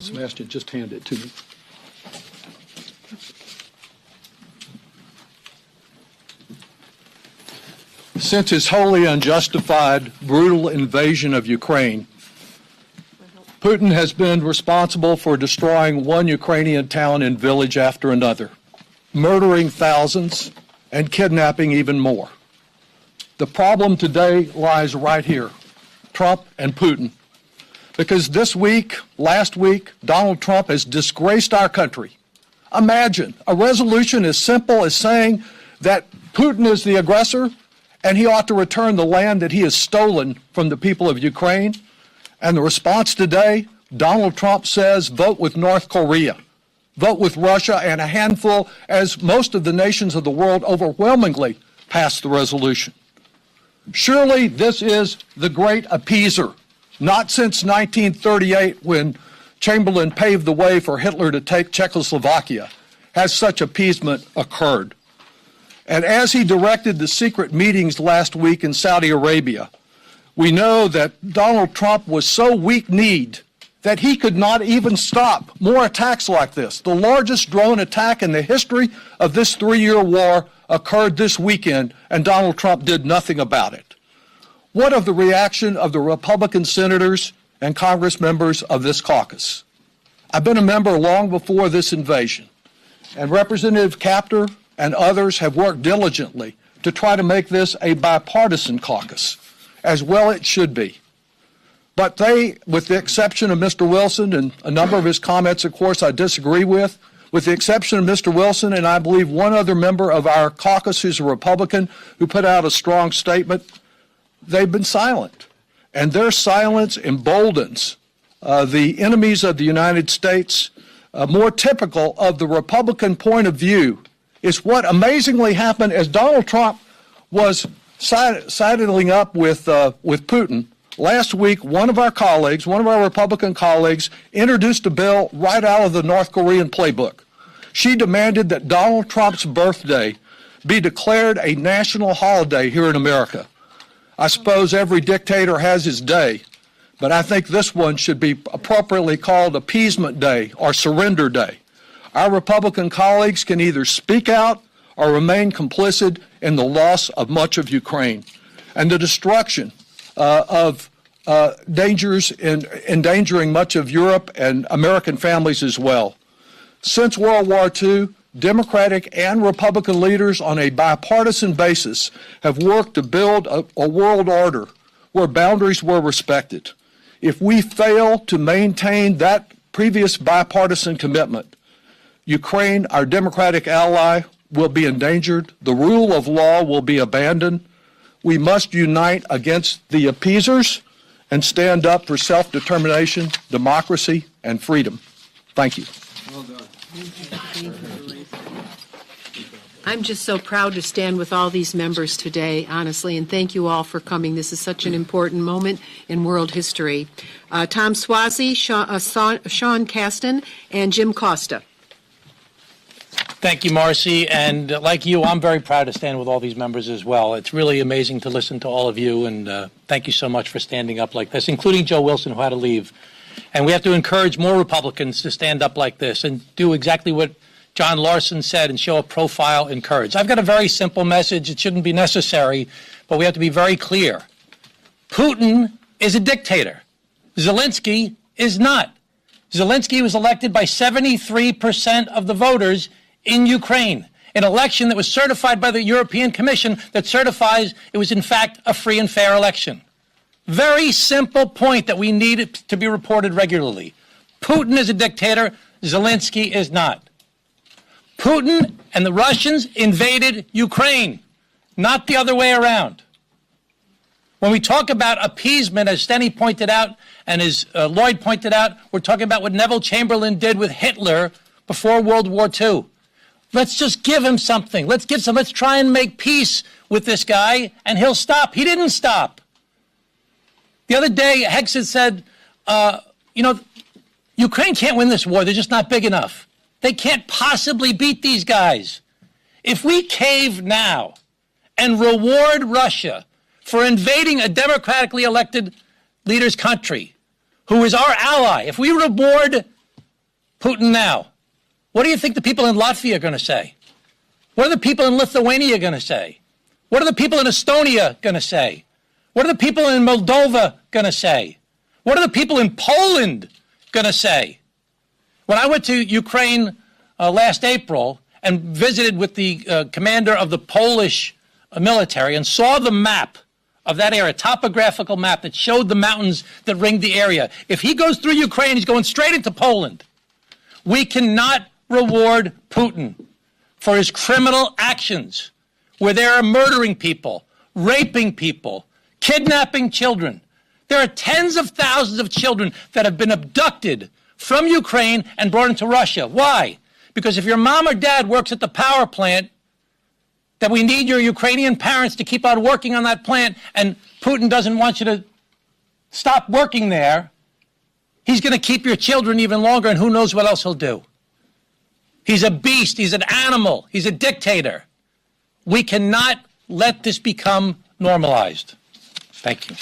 Sebastian, just hand it to me. Since his wholly unjustified, brutal invasion of Ukraine, Putin has been responsible for destroying one Ukrainian town and village after another, murdering thousands and kidnapping even more. The problem today lies right here, Trump and Putin. Because this week, last week, Donald Trump has disgraced our country. Imagine a resolution as simple as saying that Putin is the aggressor and he ought to return the land that he has stolen from the people of Ukraine. And the response today, Donald Trump says, vote with North Korea, vote with Russia, and a handful, as most of the nations of the world overwhelmingly passed the resolution. Surely this is the great appeaser. Not since 1938, when Chamberlain paved the way for Hitler to take Czechoslovakia, has such appeasement occurred. And as he directed the secret meetings last week in Saudi Arabia, we know that Donald Trump was so weak-kneed that he could not even stop more attacks like this. The largest drone attack in the history of this 3-year war occurred this weekend, and Donald Trump did nothing about it. What of the reaction of the Republican senators and Congress members of this caucus? I've been a member long before this invasion, and Representative Capter and others have worked diligently to try to make this a bipartisan caucus, as well it should be. But they, with the exception of Mr. Wilson, and a number of his comments, of course, I disagree with the exception of Mr. Wilson and I believe one other member of our caucus who's a Republican who put out a strong statement, they've been silent. And their silence emboldens the enemies of the United States. More typical of the Republican point of view is what amazingly happened as Donald Trump was sidling up with Putin. Last week, one of our Republican colleagues, introduced a bill right out of the North Korean playbook. She demanded that Donald Trump's birthday be declared a national holiday here in America. I suppose every dictator has his day, but I think this one should be appropriately called Appeasement Day or Surrender Day. Our Republican colleagues can either speak out or remain complicit in the loss of much of Ukraine and the destruction of dangers in endangering much of Europe and American families as well. Since World War II, Democratic and Republican leaders on a bipartisan basis have worked to build a world order where boundaries were respected. If we fail to maintain that previous bipartisan commitment, Ukraine, our democratic ally, will be endangered. The rule of law will be abandoned. We must unite against the appeasers and stand up for self-determination, democracy, and freedom. Thank you. Well done. I'm just so proud to stand with all these members today, honestly, and thank you all for coming. This is such an important moment in world history. Tom Suozzi, Sean Casten, and Jim Costa. Thank you, Marcy. And like you, I'm very proud to stand with all these members as well. It's really amazing to listen to all of you, and thank you so much for standing up like this, including Joe Wilson, who had to leave. And we have to encourage more Republicans to stand up like this and do exactly what John Larson said and show a profile and courage. I've got a very simple message. It shouldn't be necessary, but we have to be very clear. Putin is a dictator. Zelensky is not. Zelensky was elected by 73% of the voters in Ukraine, an election that was certified by the European Commission that certifies it was in fact a free and fair election. Very simple point that we need it to be reported regularly. Putin is a dictator, Zelensky is not. Putin and the Russians invaded Ukraine, not the other way around. When we talk about appeasement, as Steny pointed out and as Lloyd pointed out, we're talking about what Neville Chamberlain did with Hitler before World War II. Let's just give him something. Let's try and make peace with this guy, and he'll stop. He didn't stop. The other day, Hexed said, Ukraine can't win this war. They're just not big enough. They can't possibly beat these guys. If we cave now and reward Russia for invading a democratically elected leader's country, who is our ally, if we reward Putin now. What do you think the people in Latvia are going to say? What are the people in Lithuania going to say? What are the people in Estonia going to say? What are the people in Moldova going to say? What are the people in Poland going to say? When I went to Ukraine last April and visited with the commander of the Polish military and saw the map of that area, topographical map that showed the mountains that ringed the area. If he goes through Ukraine, he's going straight into Poland. We cannot reward Putin for his criminal actions where they are murdering people, raping people, kidnapping children. There are tens of thousands of children that have been abducted from Ukraine and brought into Russia. Why? Because if your mom or dad works at the power plant, that we need your Ukrainian parents to keep on working on that plant, and Putin doesn't want you to stop working there, he's going to keep your children even longer, and who knows what else he'll do. He's a beast. He's an animal. He's a dictator. We cannot let this become normalized. Thank you.